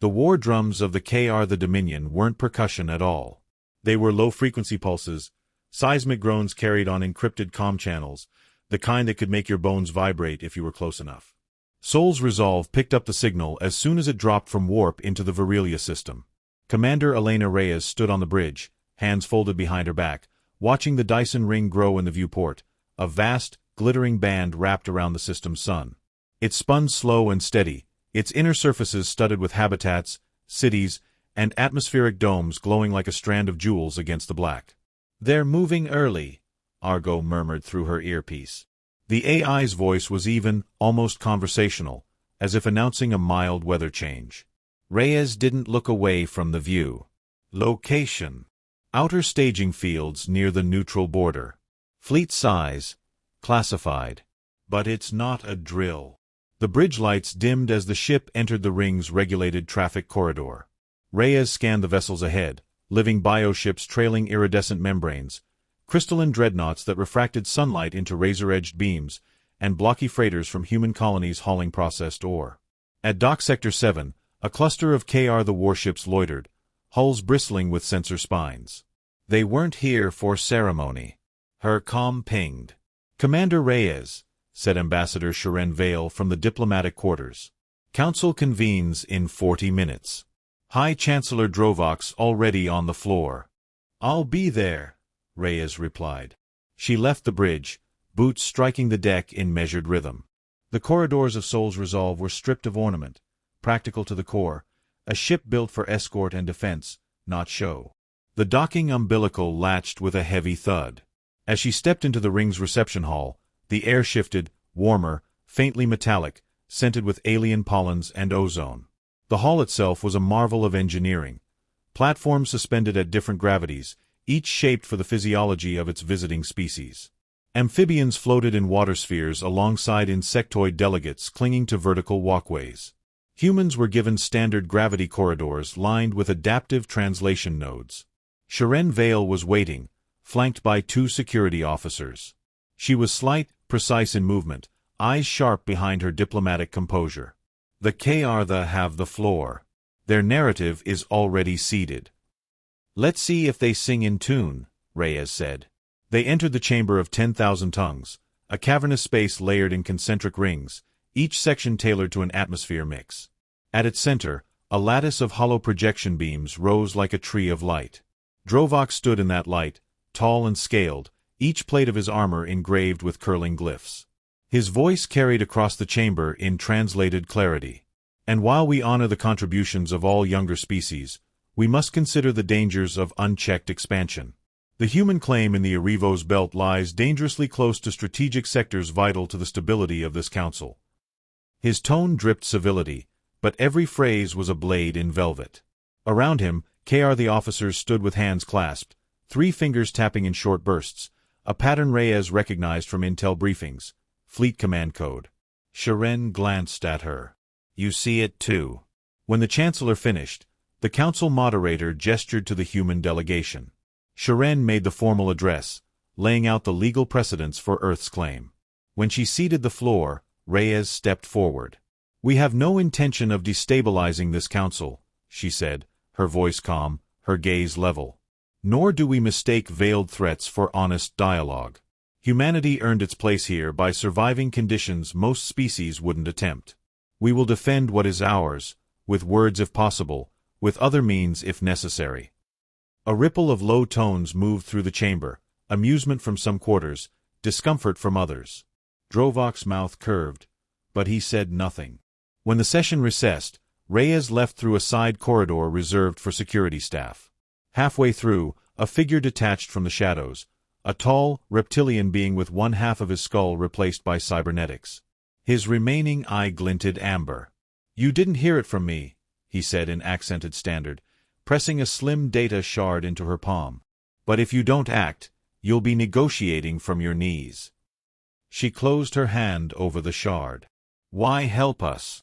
The war drums of the KR the Dominion weren't percussion at all. They were low-frequency pulses, seismic groans carried on encrypted comm channels, the kind that could make your bones vibrate if you were close enough. Sol's Resolve picked up the signal as soon as it dropped from warp into the Virelia system. Commander Elena Reyes stood on the bridge, hands folded behind her back, watching the Dyson ring grow in the viewport, a vast, glittering band wrapped around the system's sun. It spun slow and steady, its inner surfaces studded with habitats, cities, and atmospheric domes glowing like a strand of jewels against the black. "They're moving early," Argo murmured through her earpiece. The AI's voice was even, almost conversational, as if announcing a mild weather change. Reyes didn't look away from the view. Location: outer staging fields near the neutral border. Fleet size: classified. But it's not a drill. The bridge lights dimmed as the ship entered the ring's regulated traffic corridor. Reyes scanned the vessels ahead, living bioships trailing iridescent membranes, crystalline dreadnoughts that refracted sunlight into razor-edged beams, and blocky freighters from human colonies hauling processed ore. At Dock Sector 7, a cluster of KR the warships loitered, hulls bristling with sensor spines. They weren't here for ceremony. Her comm pinged. "Commander Reyes," said Ambassador Sharen Vale from the diplomatic quarters. "Council convenes in 40 minutes. High Chancellor Drovox already on the floor." "I'll be there," Reyes replied. She left the bridge, boots striking the deck in measured rhythm. The corridors of Sol's Resolve were stripped of ornament, practical to the core, a ship built for escort and defense, not show. The docking umbilical latched with a heavy thud. As she stepped into the ring's reception hall, the air shifted, warmer, faintly metallic, scented with alien pollens and ozone. The hall itself was a marvel of engineering. Platforms suspended at different gravities, each shaped for the physiology of its visiting species. Amphibians floated in water spheres alongside insectoid delegates clinging to vertical walkways. Humans were given standard gravity corridors lined with adaptive translation nodes. Sharen Vale was waiting, flanked by 2 security officers. She was slight, precise in movement, eyes sharp behind her diplomatic composure. "The KR have the floor. Their narrative is already seeded. Let's see if they sing in tune," Reyes said. They entered the chamber of 10,000 tongues, a cavernous space layered in concentric rings, each section tailored to an atmosphere mix. At its center, a lattice of hollow projection beams rose like a tree of light. Drovox stood in that light, tall and scaled, each plate of his armor engraved with curling glyphs. His voice carried across the chamber in translated clarity. "And while we honor the contributions of all younger species, we must consider the dangers of unchecked expansion. The human claim in the Arivos belt lies dangerously close to strategic sectors vital to the stability of this council." His tone dripped civility, but every phrase was a blade in velvet. Around him, KR the officers stood with hands clasped, 3 fingers tapping in short bursts, a pattern Reyes recognized from intel briefings. Fleet Command Code. Sharen glanced at her. "You see it too." When the Chancellor finished, the Council moderator gestured to the human delegation. Sharen made the formal address, laying out the legal precedents for Earth's claim. When she ceded the floor, Reyes stepped forward. "We have no intention of destabilizing this council," she said, her voice calm, her gaze level. "Nor do we mistake veiled threats for honest dialogue. Humanity earned its place here by surviving conditions most species wouldn't attempt. We will defend what is ours, with words if possible, with other means if necessary." A ripple of low tones moved through the chamber, amusement from some quarters, discomfort from others. Drovox's mouth curved, but he said nothing. When the session recessed, Reyes left through a side corridor reserved for security staff. Halfway through, a figure detached from the shadows, a tall, reptilian being with one half of his skull replaced by cybernetics. His remaining eye glinted amber. "You didn't hear it from me," he said in accented standard, pressing a slim data shard into her palm. "But if you don't act, you'll be negotiating from your knees." She closed her hand over the shard. "Why help us?"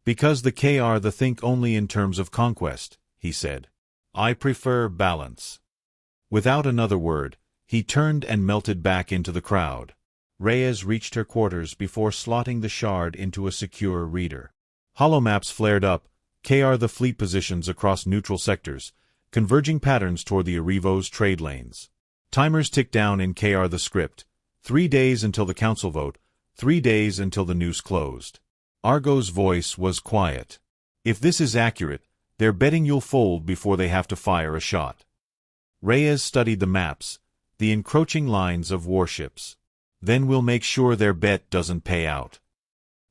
"Because the KR think only in terms of conquest," he said. "I prefer balance." Without another word, he turned and melted back into the crowd. Reyes reached her quarters before slotting the shard into a secure reader. Holomaps flared up, KR the fleet positions across neutral sectors, converging patterns toward the Arrivo's trade lanes. Timers tick down in KR the script. 3 days until the council vote, 3 days until the noose closed. Argo's voice was quiet. If this is accurate, they're betting you'll fold before they have to fire a shot. Reyes studied the maps, the encroaching lines of warships. Then we'll make sure their bet doesn't pay out.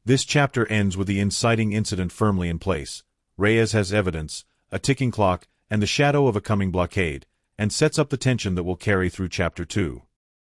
This chapter ends with the inciting incident firmly in place. Reyes has evidence, a ticking clock, and the shadow of a coming blockade, and sets up the tension that will carry through Chapter 2.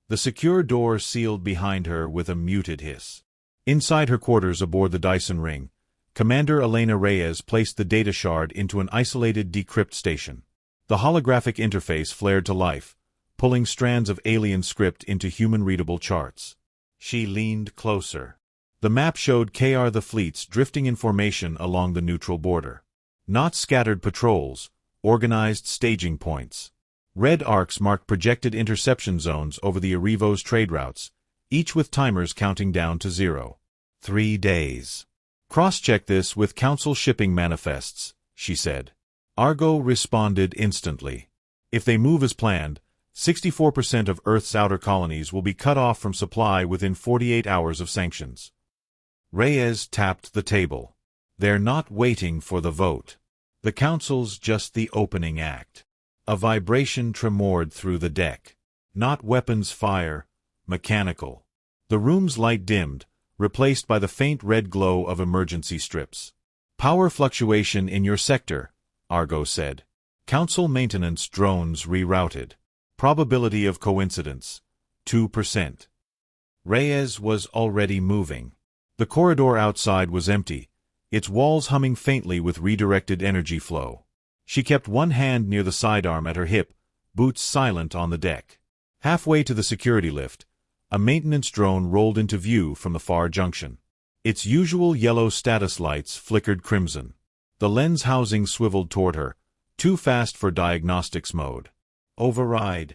The secure door sealed behind her with a muted hiss. Inside her quarters aboard the Dyson Ring, Commander Elena Reyes placed the data shard into an isolated decrypt station. The holographic interface flared to life, pulling strands of alien script into human-readable charts. She leaned closer. The map showed KR the fleets drifting in formation along the neutral border. Not scattered patrols, organized staging points. Red arcs marked projected interception zones over the Arrivo's trade routes, each with timers counting down to 0. 3 days. Cross-check this with Council shipping manifests, she said. Argo responded instantly. If they move as planned, 64% of Earth's outer colonies will be cut off from supply within 48 hours of sanctions. Reyes tapped the table. They're not waiting for the vote. The Council's just the opening act. A vibration tremored through the deck. Not weapons fire, mechanical. The room's light dimmed, replaced by the faint red glow of emergency strips. Power fluctuation in your sector, Argo said. Council maintenance drones rerouted. Probability of coincidence, 2%. Reyes was already moving. The corridor outside was empty, its walls humming faintly with redirected energy flow. She kept one hand near the sidearm at her hip, boots silent on the deck. Halfway to the security lift, a maintenance drone rolled into view from the far junction. Its usual yellow status lights flickered crimson. The lens housing swiveled toward her, too fast for diagnostics mode. Override,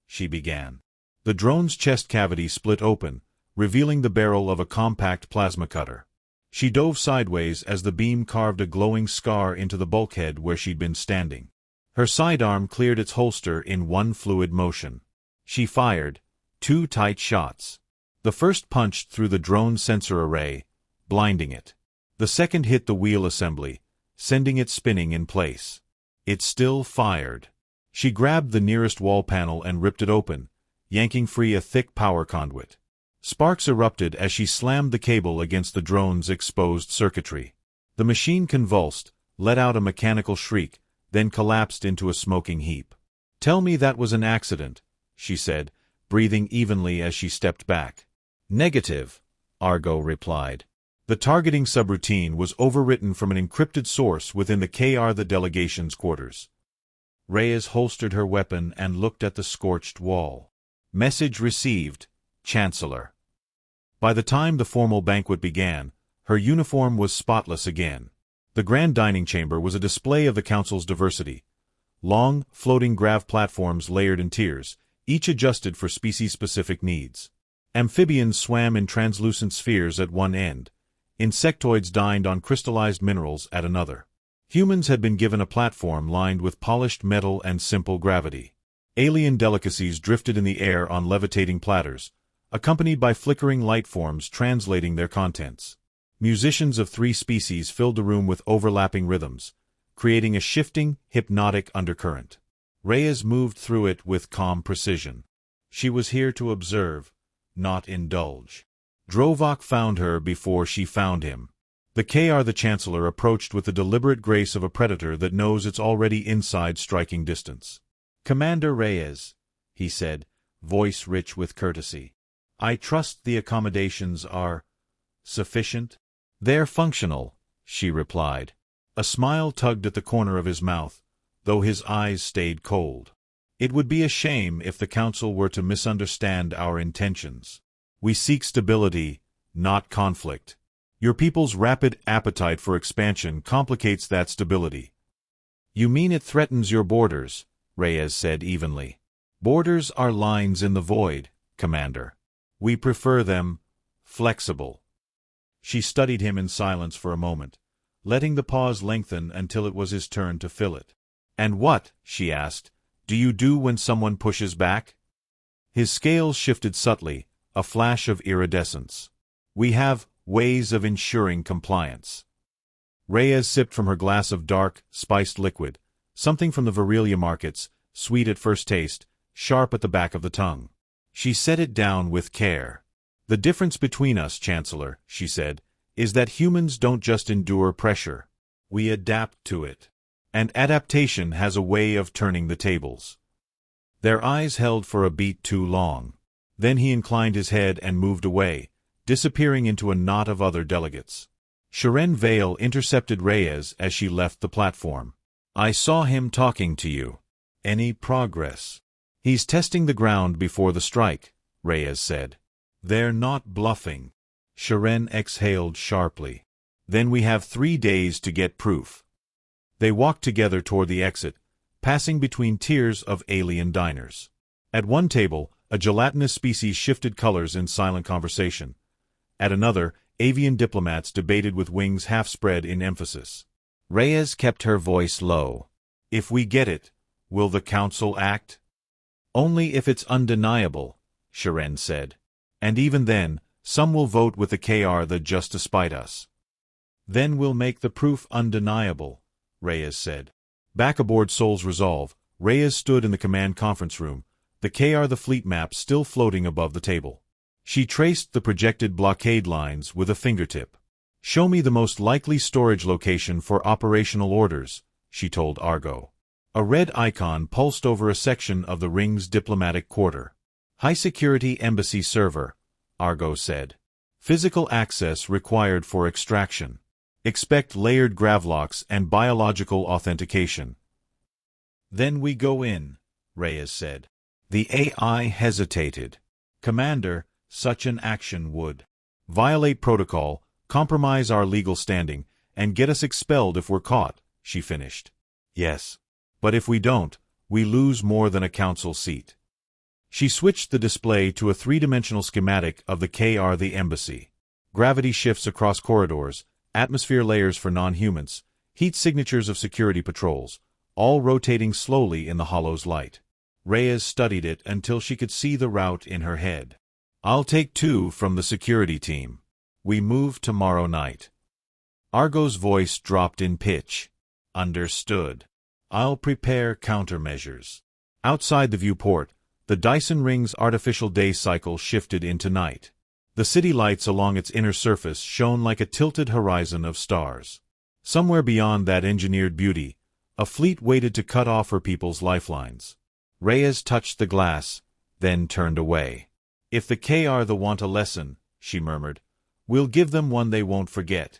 she began. The drone's chest cavity split open, revealing the barrel of a compact plasma cutter. She dove sideways as the beam carved a glowing scar into the bulkhead where she'd been standing. Her sidearm cleared its holster in one fluid motion. She fired 2 tight shots. The first punched through the drone sensor array, blinding it. The second hit the wheel assembly, sending it spinning in place. It still fired. She grabbed the nearest wall panel and ripped it open, yanking free a thick power conduit. Sparks erupted as she slammed the cable against the drone's exposed circuitry. The machine convulsed, let out a mechanical shriek, then collapsed into a smoking heap. "Tell me that was an accident," she said, breathing evenly as she stepped back. "Negative," Argo replied. The targeting subroutine was overwritten from an encrypted source within the KR the delegation's quarters. Reyes holstered her weapon and looked at the scorched wall. Message received, Chancellor. By the time the formal banquet began, her uniform was spotless again. The grand dining chamber was a display of the Council's diversity. Long, floating grav platforms layered in tiers, each adjusted for species-specific needs. Amphibians swam in translucent spheres at one end. Insectoids dined on crystallized minerals at another. Humans had been given a platform lined with polished metal and simple gravity. Alien delicacies drifted in the air on levitating platters, accompanied by flickering light forms translating their contents. Musicians of 3 species filled the room with overlapping rhythms, creating a shifting, hypnotic undercurrent. Reyes moved through it with calm precision. She was here to observe, not indulge. Drovok found her before she found him. The KR the Chancellor approached with the deliberate grace of a predator that knows it's already inside striking distance. "Commander Reyes," he said, voice rich with courtesy. "I trust the accommodations are sufficient?" "They're functional," she replied. A smile tugged at the corner of his mouth, though his eyes stayed cold. "It would be a shame if the Council were to misunderstand our intentions. We seek stability, not conflict. Your people's rapid appetite for expansion complicates that stability." "You mean it threatens your borders," Reyes said evenly. "Borders are lines in the void, Commander. We prefer them flexible." She studied him in silence for a moment, letting the pause lengthen until it was his turn to fill it. "And what," she asked, "do you do when someone pushes back?" His scales shifted subtly, a flash of iridescence. "We have ways of ensuring compliance." Reyes sipped from her glass of dark, spiced liquid, something from the Varelia markets, sweet at first taste, sharp at the back of the tongue. She set it down with care. "The difference between us, Chancellor," she said, "is that humans don't just endure pressure. We adapt to it. And adaptation has a way of turning the tables." Their eyes held for a beat too long. Then he inclined his head and moved away, disappearing into a knot of other delegates. Sharon Vale intercepted Reyes as she left the platform. "I saw him talking to you. Any progress?" "He's testing the ground before the strike," Reyes said. "They're not bluffing." Sharon exhaled sharply. "Then we have 3 days to get proof." They walked together toward the exit, passing between tiers of alien diners. At one table, a gelatinous species shifted colors in silent conversation. At another, avian diplomats debated with wings half spread in emphasis. Reyes kept her voice low. "If we get it, will the council act?" "Only if it's undeniable," Sharon said. "And even then, some will vote with the KR just to spite us." "Then we'll make the proof undeniable," Reyes said. Back aboard Sol's Resolve, Reyes stood in the command conference room, the KR the fleet map still floating above the table. She traced the projected blockade lines with a fingertip. "Show me the most likely storage location for operational orders," she told Argo. A red icon pulsed over a section of the ring's diplomatic quarter. "High-security embassy server," Argo said. "Physical access required for extraction. Expect layered gravlocks and biological authentication." "Then we go in," Reyes said. The AI hesitated. "Commander, such an action would violate protocol, compromise our legal standing, and get us expelled if we're caught," she finished. "Yes. But if we don't, we lose more than a council seat." She switched the display to a 3-dimensional schematic of the KR the embassy. Gravity shifts across corridors, atmosphere layers for non-humans, heat signatures of security patrols, all rotating slowly in the hollow's light. Reyes studied it until she could see the route in her head. "I'll take 2 from the security team. We move tomorrow night." Argo's voice dropped in pitch. "Understood. I'll prepare countermeasures." Outside the viewport, the Dyson Ring's artificial day cycle shifted into night. The city lights along its inner surface shone like a tilted horizon of stars. Somewhere beyond that engineered beauty, a fleet waited to cut off her people's lifelines. Reyes touched the glass, then turned away. "If the KR want a lesson," she murmured, "we'll give them one they won't forget."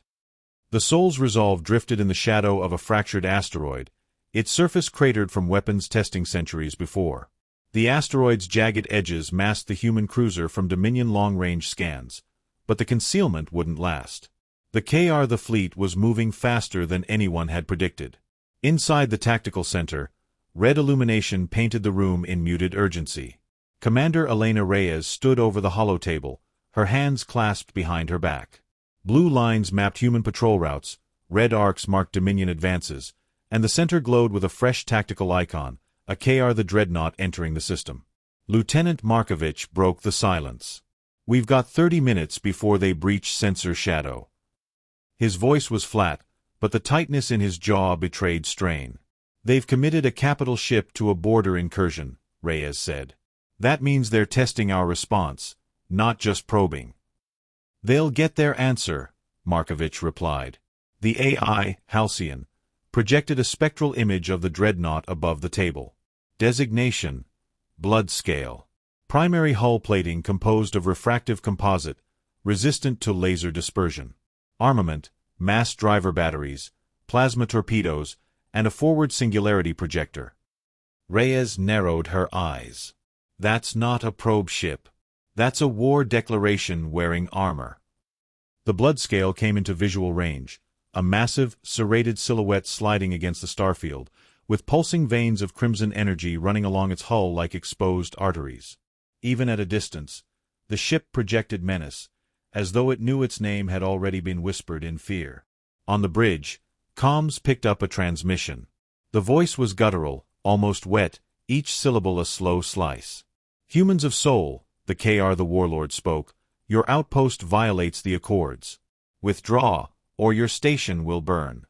The Sol's Resolve drifted in the shadow of a fractured asteroid, its surface cratered from weapons testing centuries before. The asteroid's jagged edges masked the human cruiser from Dominion long-range scans, but the concealment wouldn't last. The KR the fleet was moving faster than anyone had predicted. Inside the tactical center, red illumination painted the room in muted urgency. Commander Elena Reyes stood over the holotable, her hands clasped behind her back. Blue lines mapped human patrol routes, red arcs marked Dominion advances, and the center glowed with a fresh tactical icon, a KR the Dreadnought entering the system. Lieutenant Markovich broke the silence. "We've got 30 minutes before they breach sensor shadow." His voice was flat, but the tightness in his jaw betrayed strain. "They've committed a capital ship to a border incursion," Reyes said. "That means they're testing our response, not just probing." "They'll get their answer," Markovich replied. The AI, Halcyon, projected a spectral image of the dreadnought above the table. Designation: Blood Scale. Primary hull plating composed of refractive composite, resistant to laser dispersion. Armament: mass driver batteries, plasma torpedoes, and a forward singularity projector. Reyes narrowed her eyes. "That's not a probe ship. That's a war declaration wearing armor." The blood scale came into visual range, a massive, serrated silhouette sliding against the starfield, with pulsing veins of crimson energy running along its hull like exposed arteries. Even at a distance, the ship projected menace, as though it knew its name had already been whispered in fear. On the bridge, comms picked up a transmission. The voice was guttural, almost wet, each syllable a slow slice. "Humans of Soul," the KR the Warlord spoke, "your outpost violates the Accords. Withdraw, or your station will burn."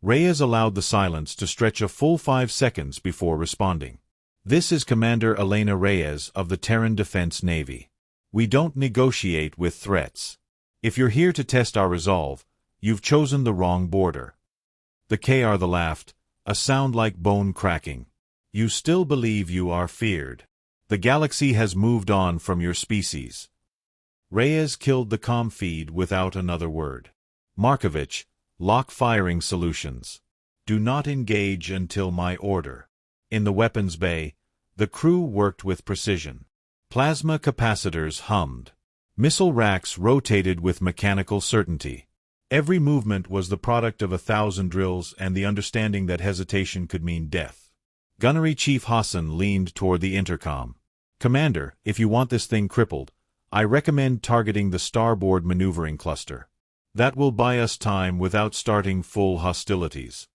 Reyes allowed the silence to stretch a full 5 seconds before responding. "This is Commander Elena Reyes of the Terran Defense Navy. We don't negotiate with threats. If you're here to test our resolve, you've chosen the wrong border." The KR laughed, a sound like bone cracking. "You still believe you are feared. The galaxy has moved on from your species." Reyes killed the comm feed without another word. "Markovich, lock firing solutions. Do not engage until my order." In the weapons bay, the crew worked with precision. Plasma capacitors hummed. Missile racks rotated with mechanical certainty. Every movement was the product of 1,000 drills and the understanding that hesitation could mean death. Gunnery Chief Hassan leaned toward the intercom. "Commander, if you want this thing crippled, I recommend targeting the starboard maneuvering cluster. That will buy us time without starting full hostilities."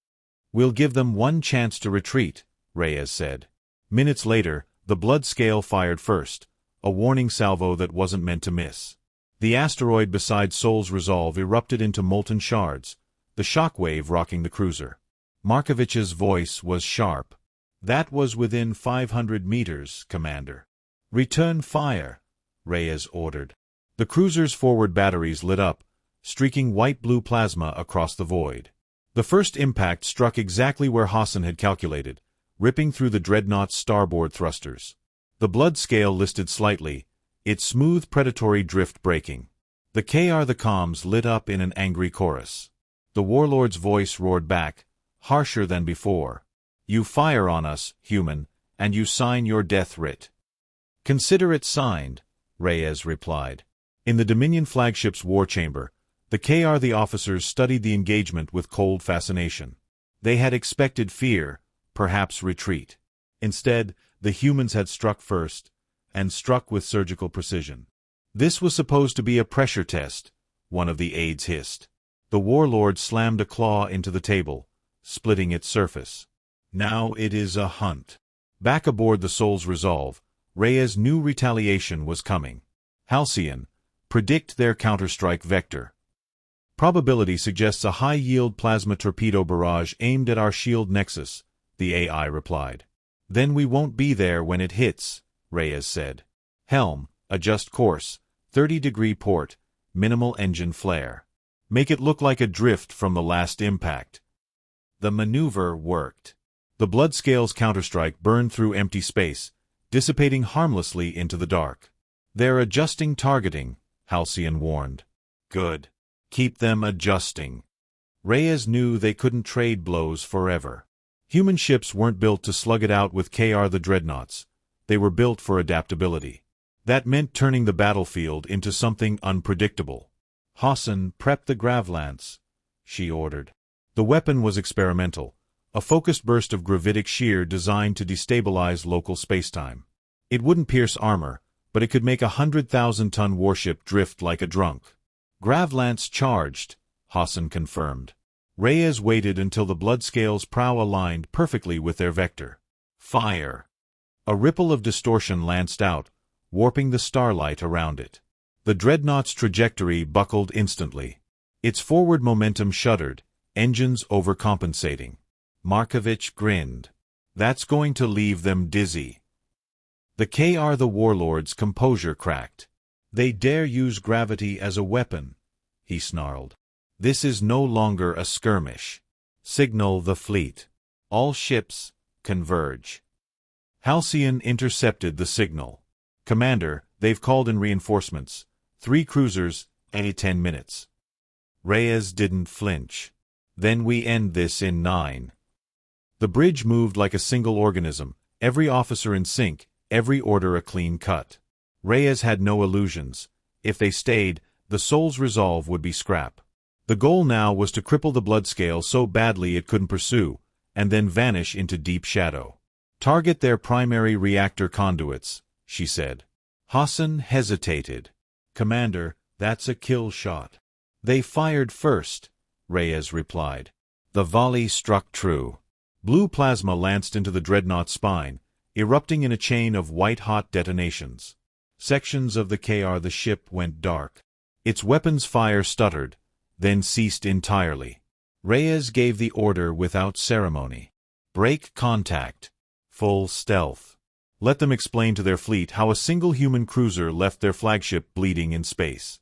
"We'll give them one chance to retreat," Reyes said. Minutes later, the blood scale fired first, a warning salvo that wasn't meant to miss. The asteroid beside Sol's Resolve erupted into molten shards, the shockwave rocking the cruiser. Markovich's voice was sharp. "That was within 500 meters, Commander." "Return fire," Reyes ordered. The cruiser's forward batteries lit up, streaking white-blue plasma across the void. The first impact struck exactly where Hassan had calculated, ripping through the dreadnought's starboard thrusters. The blood scale listed slightly, its smooth predatory drift breaking. The comms lit up in an angry chorus. The Warlord's voice roared back, harsher than before. "You fire on us, human, and you sign your death writ." "Consider it signed," Reyes replied. In the Dominion flagship's war chamber, the officers studied the engagement with cold fascination. They had expected fear, perhaps retreat. Instead, the humans had struck first, and struck with surgical precision. "This was supposed to be a pressure test," one of the aides hissed. The Warlord slammed a claw into the table, splitting its surface. "Now it is a hunt." Back aboard the Sol's Resolve, Reyes knew retaliation was coming. "Halcyon, predict their counterstrike vector." "Probability suggests a high-yield plasma torpedo barrage aimed at our shield nexus," the AI replied. "Then we won't be there when it hits," Reyes said. "Helm, adjust course, 30-degree port, minimal engine flare. Make it look like a drift from the last impact." The maneuver worked. The Bloodscale's counterstrike burned through empty space, dissipating harmlessly into the dark. "They're adjusting targeting," Halcyon warned. "Good. Keep them adjusting." Reyes knew they couldn't trade blows forever. Human ships weren't built to slug it out with the dreadnoughts. They were built for adaptability. That meant turning the battlefield into something unpredictable. "Hassan, prep the gravlance," she ordered. The weapon was experimental, a focused burst of gravitic shear designed to destabilize local spacetime. It wouldn't pierce armor, but it could make a 100,000-ton warship drift like a drunk. "Gravlance charged," Hassan confirmed. Reyes waited until the Bloodscale's prow aligned perfectly with their vector. "Fire!" A ripple of distortion lanced out, warping the starlight around it. The dreadnought's trajectory buckled instantly. Its forward momentum shuddered, engines overcompensating. Markovich grinned. "That's going to leave them dizzy." The Warlord's composure cracked. "They dare use gravity as a weapon," he snarled. "This is no longer a skirmish. Signal the fleet. All ships, converge." Halcyon intercepted the signal. "Commander, they've called in reinforcements. 3 cruisers, any 10 minutes. Reyes didn't flinch. "Then we end this in 9. The bridge moved like a single organism, every officer in sync, every order a clean cut. Reyes had no illusions. If they stayed, the Sol's Resolve would be scrap. The goal now was to cripple the Bloodscale so badly it couldn't pursue, and then vanish into deep shadow. "Target their primary reactor conduits," she said. Hassan hesitated. "Commander, that's a kill shot." "They fired first," Reyes replied. The volley struck true. Blue plasma lanced into the dreadnought's spine, erupting in a chain of white-hot detonations. Sections of the ship went dark. Its weapons fire stuttered, then ceased entirely. Reyes gave the order without ceremony. Break contact. Full stealth. Let them explain to their fleet how a single human cruiser left their flagship bleeding in space.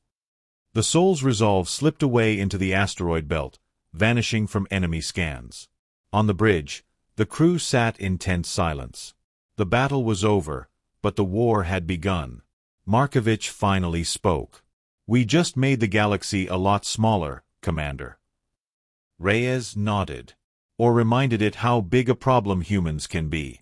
The Soul's resolve slipped away into the asteroid belt, vanishing from enemy scans. On the bridge, the crew sat in tense silence. The battle was over, but the war had begun. Markovich finally spoke. We just made the galaxy a lot smaller, Commander. Reyes nodded. Or reminded it how big a problem humans can be.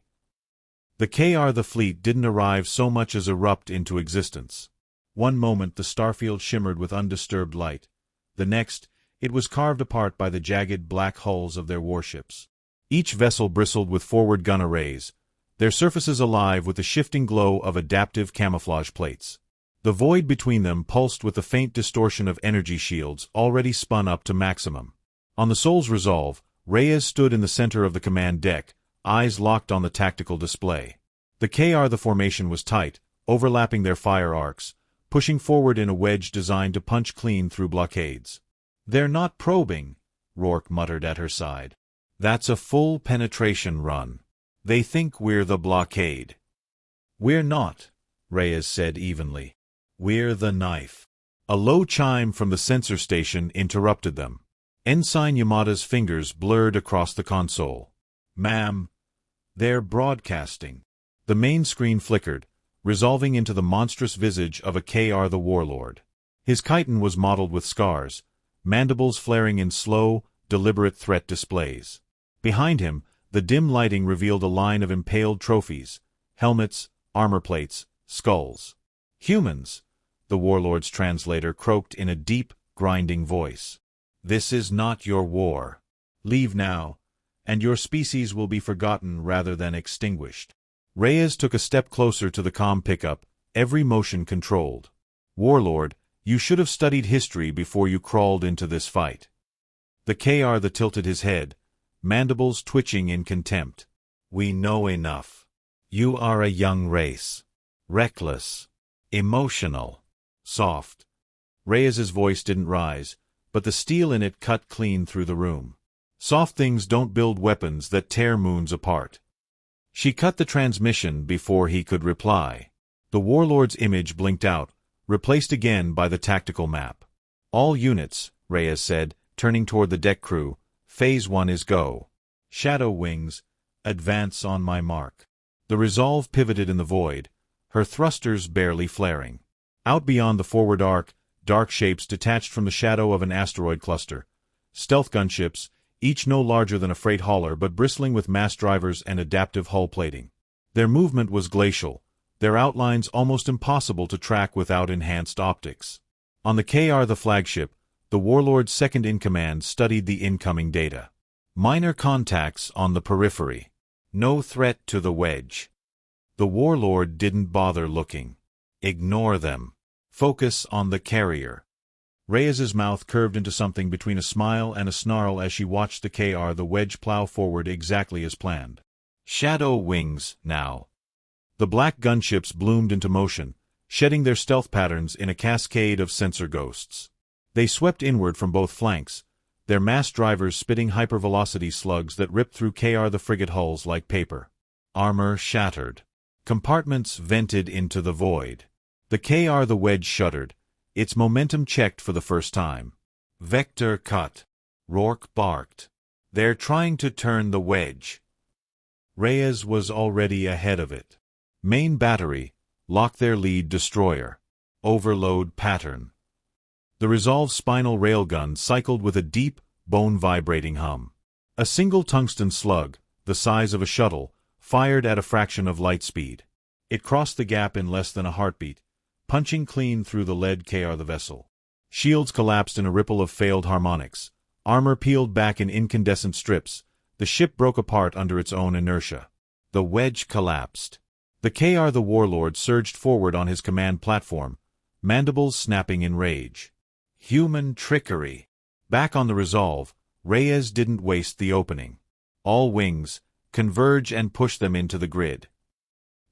The fleet didn't arrive so much as erupt into existence. One moment the starfield shimmered with undisturbed light. The next, it was carved apart by the jagged black hulls of their warships. Each vessel bristled with forward gun arrays, their surfaces alive with the shifting glow of adaptive camouflage plates. The void between them pulsed with the faint distortion of energy shields already spun up to maximum. On the Soul's resolve, Reyes stood in the center of the command deck, eyes locked on the tactical display. The formation was tight, overlapping their fire arcs, pushing forward in a wedge designed to punch clean through blockades. They're not probing, Rourke muttered at her side. That's a full penetration run. They think we're the blockade. We're not, Reyes said evenly. We're the knife. A low chime from the sensor station interrupted them. Ensign Yamada's fingers blurred across the console. Ma'am, they're broadcasting. The main screen flickered, resolving into the monstrous visage of a the warlord. His chitin was mottled with scars, mandibles flaring in slow, deliberate threat displays. Behind him, the dim lighting revealed a line of impaled trophies, helmets, armor plates, skulls. Humans, the warlord's translator croaked in a deep, grinding voice. This is not your war. Leave now, and your species will be forgotten rather than extinguished. Reyes took a step closer to the comm pickup, every motion controlled. Warlord, you should have studied history before you crawled into this fight. The tilted his head, mandibles twitching in contempt. We know enough. You are a young race. Reckless. Emotional. Soft. Reyes's voice didn't rise, but the steel in it cut clean through the room. Soft things don't build weapons that tear moons apart. She cut the transmission before he could reply. The warlord's image blinked out, replaced again by the tactical map. All units, Reyes said, turning toward the deck crew. Phase 1 is go. Shadow wings, advance on my mark. The resolve pivoted in the void, her thrusters barely flaring. Out beyond the forward arc, dark shapes detached from the shadow of an asteroid cluster. Stealth gunships, each no larger than a freight hauler but bristling with mass drivers and adaptive hull plating. Their movement was glacial, their outlines almost impossible to track without enhanced optics. On the flagship, the warlord's second-in-command studied the incoming data. Minor contacts on the periphery. No threat to the wedge. The warlord didn't bother looking. Ignore them. Focus on the carrier. Reyes's mouth curved into something between a smile and a snarl as she watched the wedge plow forward exactly as planned. Shadow wings, now. The black gunships bloomed into motion, shedding their stealth patterns in a cascade of sensor ghosts. They swept inward from both flanks, their mass drivers spitting hypervelocity slugs that ripped through the frigate hulls like paper. Armor shattered. Compartments vented into the void. The wedge shuddered, its momentum checked for the first time. Vector cut. Rourke barked. They're trying to turn the wedge. Reyes was already ahead of it. Main battery, lock their lead destroyer. Overload pattern. The Resolve's spinal railgun cycled with a deep, bone-vibrating hum. A single tungsten slug, the size of a shuttle, fired at a fraction of light speed. It crossed the gap in less than a heartbeat, punching clean through the lead the vessel. Shields collapsed in a ripple of failed harmonics. Armor peeled back in incandescent strips. The ship broke apart under its own inertia. The wedge collapsed. The warlord surged forward on his command platform, mandibles snapping in rage. Human trickery. Back on the Resolve, Reyes didn't waste the opening. All wings, converge and push them into the grid.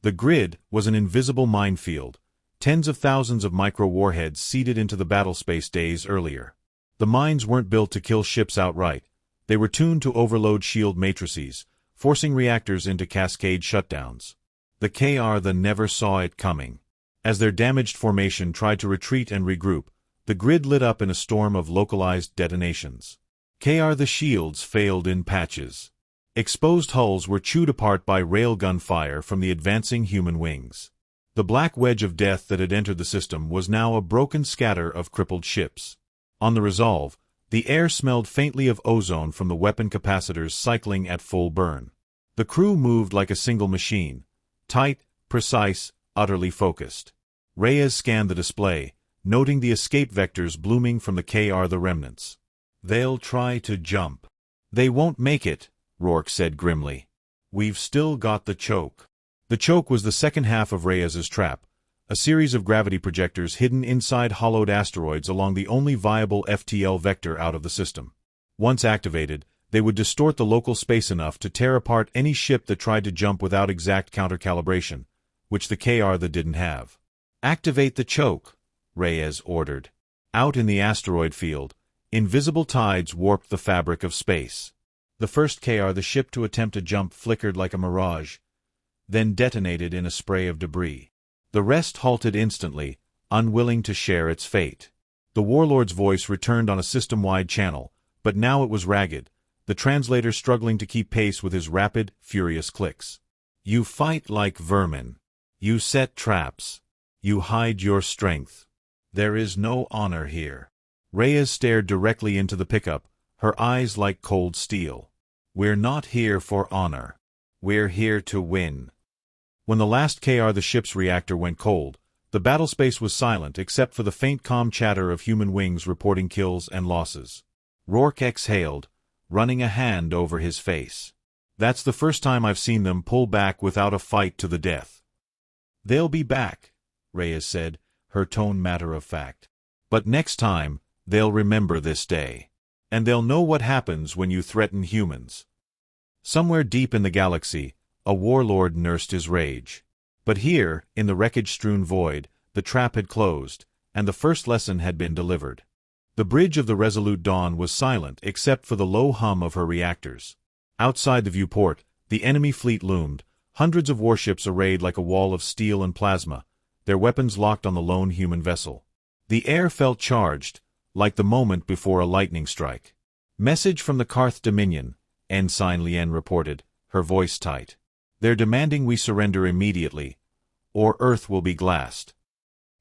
The grid was an invisible minefield, tens of thousands of micro-warheads seeded into the battlespace days earlier. The mines weren't built to kill ships outright. They were tuned to overload shield matrices, forcing reactors into cascade shutdowns. The KR never saw it coming. As their damaged formation tried to retreat and regroup, the grid lit up in a storm of localized detonations. The shields failed in patches. Exposed hulls were chewed apart by railgun fire from the advancing human wings. The black wedge of death that had entered the system was now a broken scatter of crippled ships. On the Resolve, the air smelled faintly of ozone from the weapon capacitors cycling at full burn. The crew moved like a single machine, tight, precise, utterly focused. Reyes scanned the display, noting the escape vectors blooming from the the remnants. "They'll try to jump. They won't make it," Rourke said grimly. "We've still got the choke." The choke was the second half of Reyes's trap, a series of gravity projectors hidden inside hollowed asteroids along the only viable FTL vector out of the system. Once activated, they would distort the local space enough to tear apart any ship that tried to jump without exact counter-calibration, which the didn't have. "Activate the choke," Reyes ordered. Out in the asteroid field, invisible tides warped the fabric of space. The first the ship to attempt a jump flickered like a mirage, then detonated in a spray of debris. The rest halted instantly, unwilling to share its fate. The warlord's voice returned on a system-wide channel, but now it was ragged, the translator struggling to keep pace with his rapid, furious clicks. "You fight like vermin. You set traps. You hide your strength. There is no honor here." Reyes stared directly into the pickup, her eyes like cold steel. "We're not here for honor. We're here to win." When the last the ship's reactor went cold, the battlespace was silent except for the faint calm chatter of human wings reporting kills and losses. Rourke exhaled, running a hand over his face. "That's the first time I've seen them pull back without a fight to the death." "They'll be back," Reyes said, her tone matter-of-fact. "But next time, they'll remember this day. And they'll know what happens when you threaten humans." Somewhere deep in the galaxy, a warlord nursed his rage. But here, in the wreckage-strewn void, the trap had closed, and the first lesson had been delivered. The bridge of the Resolute Dawn was silent except for the low hum of her reactors. Outside the viewport, the enemy fleet loomed, hundreds of warships arrayed like a wall of steel and plasma, their weapons locked on the lone human vessel. The air felt charged, like the moment before a lightning strike. "Message from the Karth Dominion," Ensign Lien reported, her voice tight. "They're demanding we surrender immediately, or Earth will be glassed."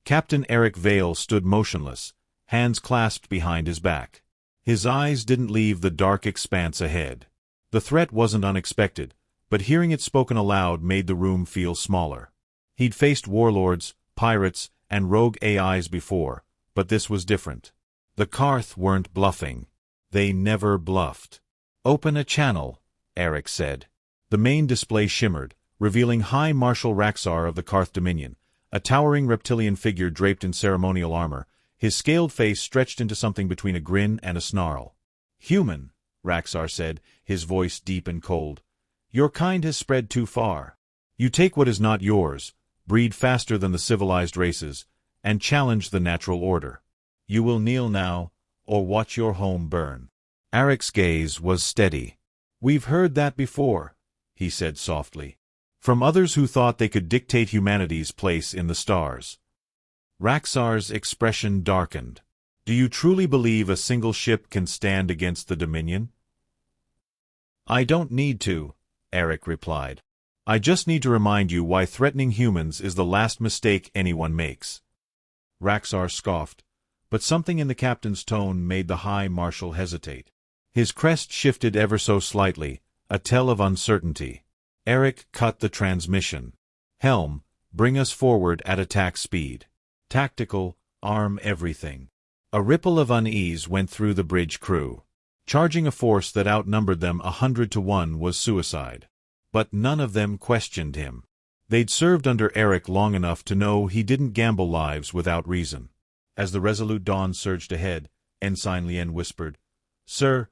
Captain Eric Vale stood motionless, hands clasped behind his back. His eyes didn't leave the dark expanse ahead. The threat wasn't unexpected, but hearing it spoken aloud made the room feel smaller. He'd faced warlords, pirates, and rogue AIs before, but this was different. The Karth weren't bluffing. They never bluffed. "Open a channel," Eric said. The main display shimmered, revealing High Marshal Raxar of the Karth Dominion, a towering reptilian figure draped in ceremonial armor, his scaled face stretched into something between a grin and a snarl. "Human," Raxar said, his voice deep and cold. "Your kind has spread too far. You take what is not yours, breed faster than the civilized races, and challenge the natural order. You will kneel now, or watch your home burn." Eric's gaze was steady. "We've heard that before," he said softly. "From others who thought they could dictate humanity's place in the stars." Raxar's expression darkened. "Do you truly believe a single ship can stand against the Dominion?" "I don't need to," Eric replied. "I just need to remind you why threatening humans is the last mistake anyone makes." Raxar scoffed, but something in the captain's tone made the High Marshal hesitate. His crest shifted ever so slightly, a tell of uncertainty. Eric cut the transmission. "Helm, bring us forward at attack speed. Tactical, arm everything." A ripple of unease went through the bridge crew. Charging a force that outnumbered them 100 to 1 was suicide. But none of them questioned him. They'd served under Eric long enough to know he didn't gamble lives without reason. As the Resolute Dawn surged ahead, Ensign Lien whispered, Sir,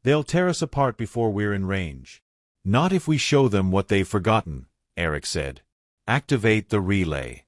they'll tear us apart before we're in range. Not if we show them what they've forgotten, Eric said. Activate the relay.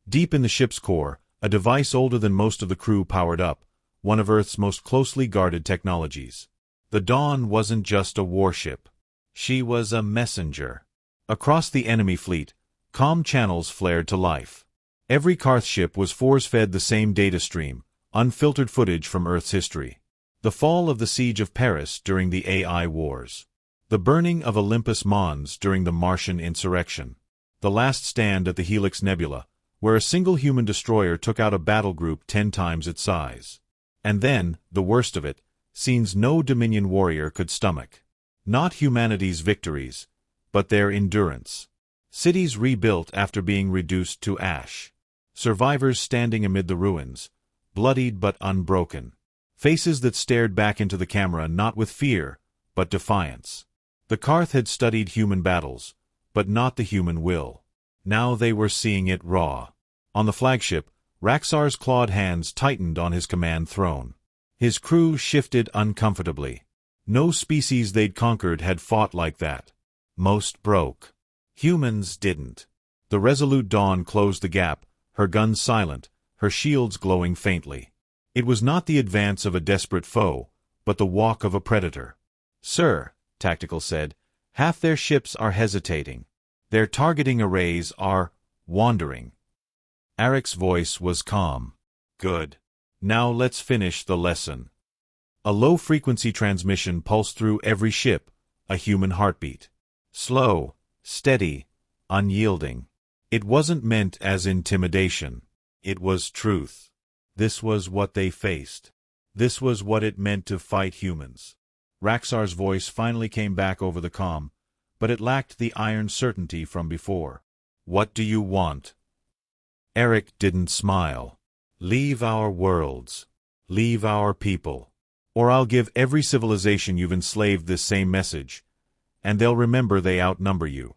Deep in the ship's core, a device older than most of the crew powered up, one of Earth's most closely guarded technologies. The Dawn wasn't just a warship. She was a messenger. Across the enemy fleet, comm channels flared to life. Every Karth ship was force-fed the same data stream, unfiltered footage from Earth's history. The fall of the siege of Paris during the AI wars. The burning of Olympus Mons during the Martian insurrection. The last stand at the Helix Nebula, where a single human destroyer took out a battle group 10 times its size. And then, the worst of it, scenes no Dominion warrior could stomach. Not humanity's victories, but their endurance. Cities rebuilt after being reduced to ash. Survivors standing amid the ruins, bloodied but unbroken. Faces that stared back into the camera not with fear, but defiance. The Karth had studied human battles, but not the human will. Now they were seeing it raw. On the flagship, Raxar's clawed hands tightened on his command throne. His crew shifted uncomfortably. No species they'd conquered had fought like that. Most broke. Humans didn't. The resolute Dawn closed the gap, her guns silent, her shields glowing faintly. It was not the advance of a desperate foe, but the walk of a predator. Sir, Tactical said, half their ships are hesitating. Their targeting arrays are wandering. Eric's voice was calm. Good. Now let's finish the lesson. A low-frequency transmission pulsed through every ship, a human heartbeat. Slow, steady, unyielding. It wasn't meant as intimidation. It was truth. This was what they faced. This was what it meant to fight humans. Raxar's voice finally came back over the comm, but it lacked the iron certainty from before. What do you want? Eric didn't smile. Leave our worlds. Leave our people. Or I'll give every civilization you've enslaved this same message, and they'll remember they outnumber you.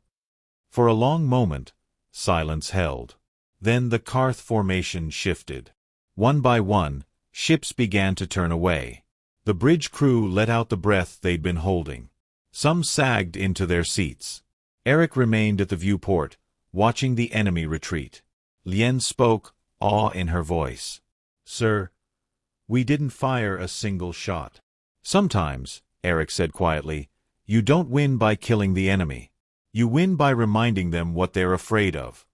For a long moment, silence held. Then the Karth formation shifted. One by one, ships began to turn away. The bridge crew let out the breath they'd been holding. Some sagged into their seats. Eric remained at the viewport, watching the enemy retreat. Lien spoke, awe in her voice. Sir, we didn't fire a single shot. Sometimes, Eric said quietly, you don't win by killing the enemy. You win by reminding them what they're afraid of.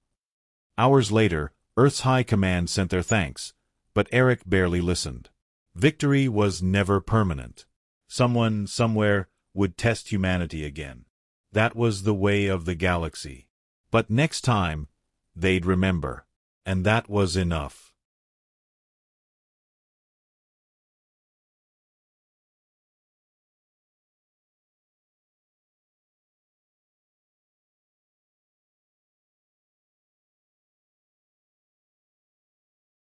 Hours later, Earth's High Command sent their thanks, but Eric barely listened. Victory was never permanent. Someone, somewhere, would test humanity again. That was the way of the galaxy. But next time, they'd remember. And that was enough.